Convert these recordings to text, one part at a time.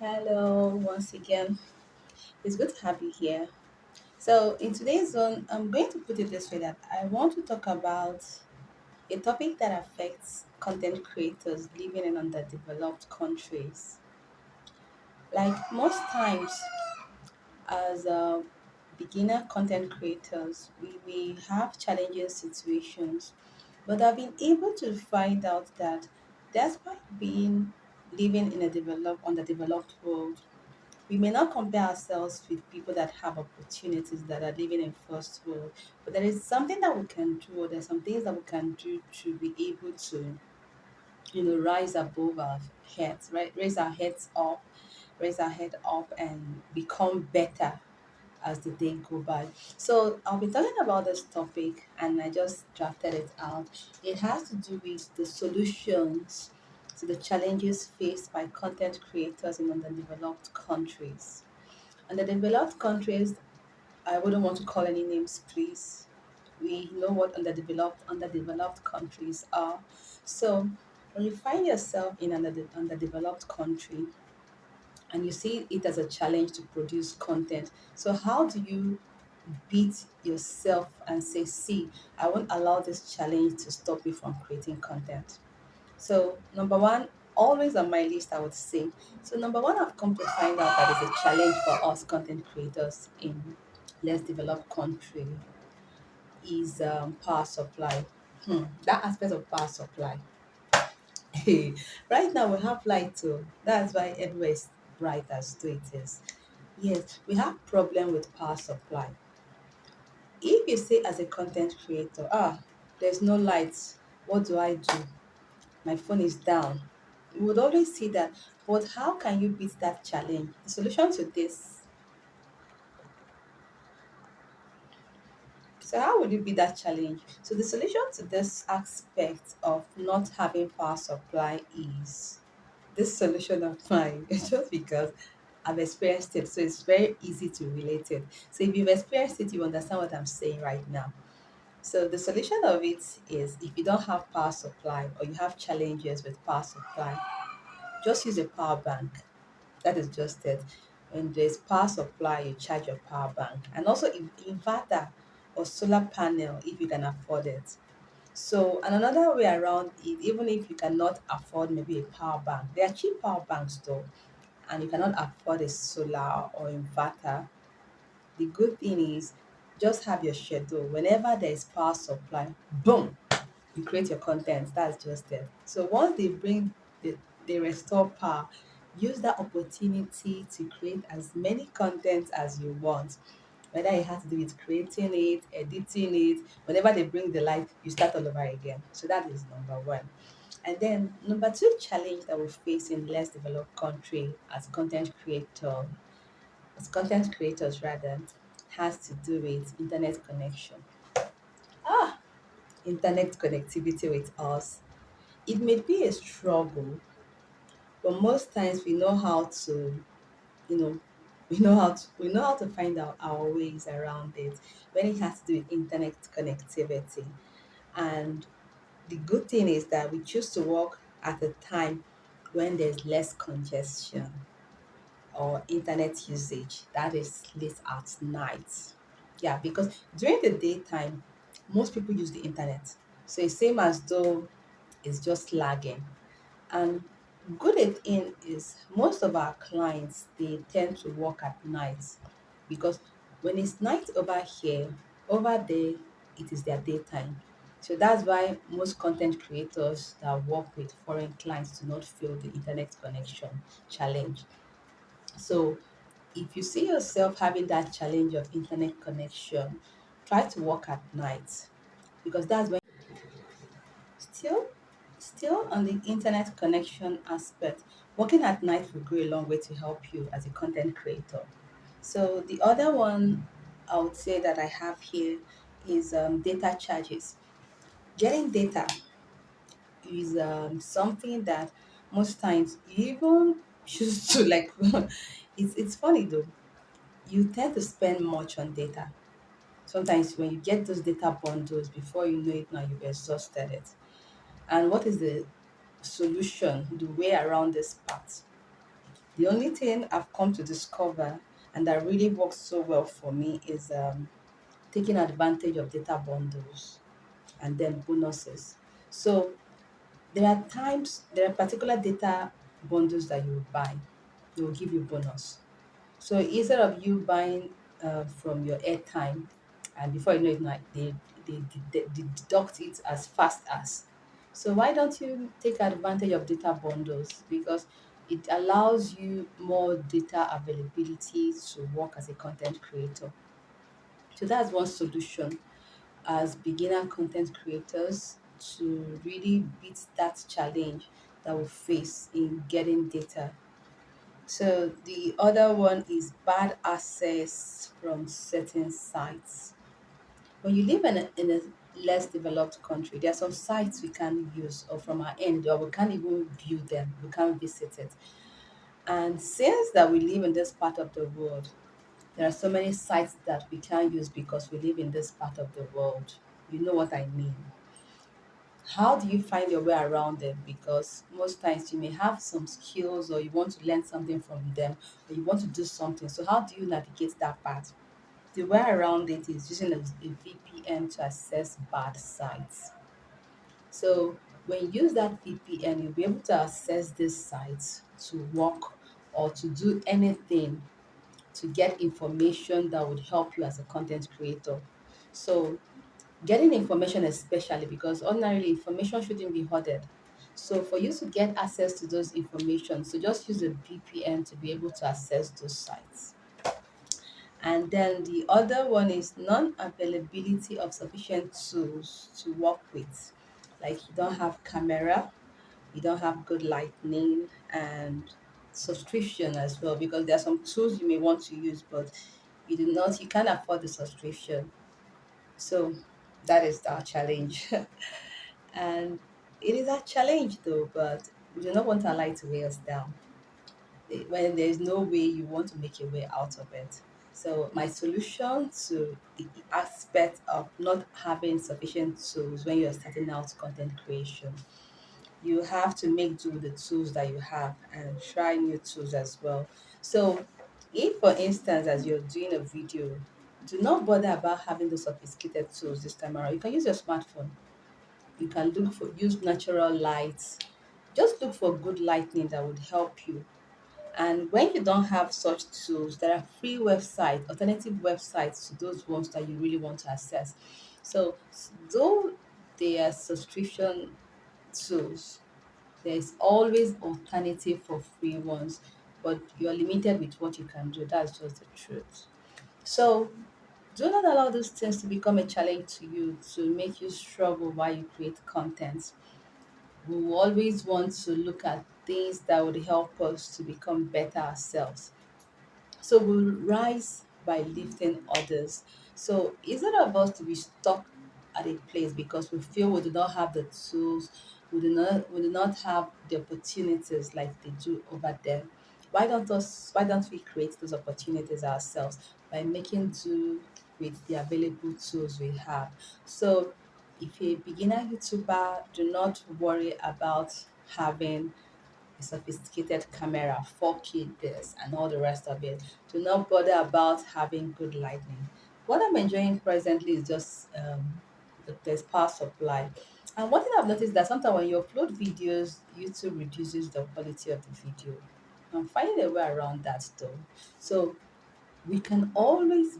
Hello, once again. It's good to have you here. So, in today's zone, I'm going to put it this way that I want to talk about a topic that affects content creators living in underdeveloped countries. Like most times, as beginner content creators, we have challenging situations, but I've been able to find out that despite being living in a underdeveloped world, we may not compare ourselves with people that have opportunities that are living in first world, but there is something that we can do, or there's some things that we can do to be able to, rise above our heads, right? Raise our head up and become better as the day go by. So I'll be talking about this topic and I just drafted it out. It has to do with the solutions to the challenges faced by content creators in underdeveloped countries. Underdeveloped countries, I wouldn't want to call any names, please. We know what underdeveloped countries are. So when you find yourself in an underdeveloped country and you see it as a challenge to produce content, so how do you beat yourself and say, see, I won't allow this challenge to stop me from creating content? So, number one, always on my list, I would say. So, number one, I've come to find out that is a challenge for us content creators in less developed country is power supply. That aspect of power supply. Right now, we have light too. That's why everywhere is bright as though it is. Yes, we have problem with power supply. If you say as a content creator, there's no light, what do I do? My phone is down. You would always see that. But how can you beat that challenge? The solution to this. So how would you beat that challenge? So the solution to this aspect of not having power supply is this solution of mine. Just because I've experienced it, so it's very easy to relate it. So if you've experienced it, you understand what I'm saying right now. So the solution of it is if you don't have power supply or you have challenges with power supply, just use a power bank. That is just it. When there's power supply, you charge your power bank. And also inverter or solar panel if you can afford it. So and another way around it, even if you cannot afford maybe a power bank, there are cheap power banks though, and you cannot afford a solar or inverter, the good thing is just have your schedule. Whenever there is power supply, boom, you create your content. That's just it. So once they restore power, use that opportunity to create as many content as you want. Whether it has to do with creating it, editing it, whenever they bring the light, you start all over again. So that is number one. And then number two challenge that we face in less developed country as content creators rather, has to do with internet connection. Ah, internet connectivity with us. It may be a struggle, but most times we know how to, you know, we know how to find out our ways around it when it has to do with internet connectivity. And the good thing is that we choose to work at a time when there's less congestion or internet usage that is late at night. Yeah, because during the daytime, most people use the internet. So it's same as though it's just lagging. And good thing is most of our clients they tend to work at night because when it's night over here, over there it is their daytime. So that's why most content creators that work with foreign clients do not feel the internet connection challenge. So if you see yourself having that challenge of internet connection, try to work at night because that's when still still on the internet connection aspect, working at night will go a long way to help you as a content creator. So the other one I would say that I have here is data charges. Getting data is something that most times you even choose to like it's funny though, you tend to spend much on data. Sometimes when you get those data bundles, before you know it now, you've exhausted it. And what is the solution, the way around this part? The only thing I've come to discover and that really works so well for me is taking advantage of data bundles and then bonuses. So there are particular data bundles that you will buy, they will give you bonus. So instead of you buying from your airtime, and before you know it, like they deduct it as fast as. So why don't you take advantage of data bundles? Because it allows you more data availability to work as a content creator. So that's one solution as beginner content creators to really beat that challenge that we face in getting data. So the other one is bad access from certain sites. When you live in a less developed country, there are some sites we can't use or from our end, or we can't even view them, we can't visit it. And since that we live in this part of the world, there are so many sites that we can't use because we live in this part of the world. You know what I mean? How do you find your way around them? Because most times you may have some skills or you want to learn something from them or you want to do something. So how do you navigate that part? The way around it is using a VPN to access bad sites. So when you use that VPN, you'll be able to access these sites to work or to do anything to get information that would help you as a content creator. So getting information especially because ordinarily information shouldn't be hoarded. So for you to get access to those information, so just use a VPN to be able to access those sites. And then the other one is non-availability of sufficient tools to work with. Like you don't have camera, you don't have good lightning and subscription as well because there are some tools you may want to use but you can't afford the subscription. So that is our challenge. And it is a challenge though, but we do not want our light to weigh us down. When there's no way you want to make your way out of it. So my solution to the aspect of not having sufficient tools when you're starting out content creation, you have to make do with the tools that you have and try new tools as well. So if for instance as you're doing a video, do not bother about having the sophisticated tools this time around. You can use your smartphone. You can use natural lights. Just look for good lighting that would help you. And when you don't have such tools, there are free websites, alternative websites to those ones that you really want to access. So though they are subscription tools, there is always alternative for free ones, but you're limited with what you can do. That's just the truth. So do not allow those things to become a challenge to you to make you struggle while you create content. We will always want to look at things that would help us to become better ourselves. So we'll rise by lifting others. So instead of us to be stuck at a place because we feel we do not have the tools, we do not have the opportunities like they do over there. Why don't we create those opportunities ourselves by making do with the available tools we have? So if you're a beginner YouTuber, do not worry about having a sophisticated camera, 4K this, and all the rest of it. Do not bother about having good lighting. What I'm enjoying presently is just there's power supply. And one thing I've noticed that sometimes when you upload videos, YouTube reduces the quality of the video. I'm finding a way around that though. So we can always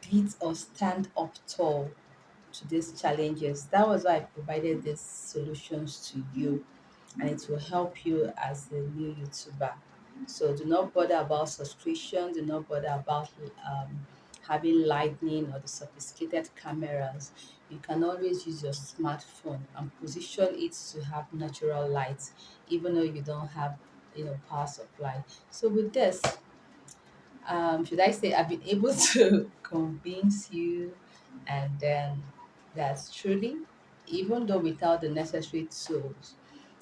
beat or stand up tall to these challenges. That was why I provided these solutions to you, and it will help you as a new YouTuber. So do not bother about subscription, do not bother about having lightning or the sophisticated cameras. You can always use your smartphone and position it to have natural light, even though you don't have power supply. So with this, should I say I've been able to convince you and then that's truly, even though without the necessary tools,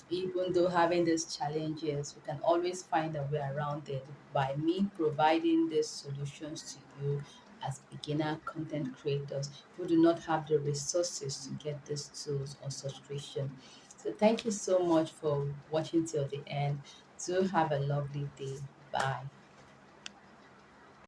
even though having these challenges, we can always find a way around it by me providing these solutions to you as beginner content creators who do not have the resources to get these tools or subscription. So thank you so much for watching till the end. Do have a lovely day. Bye.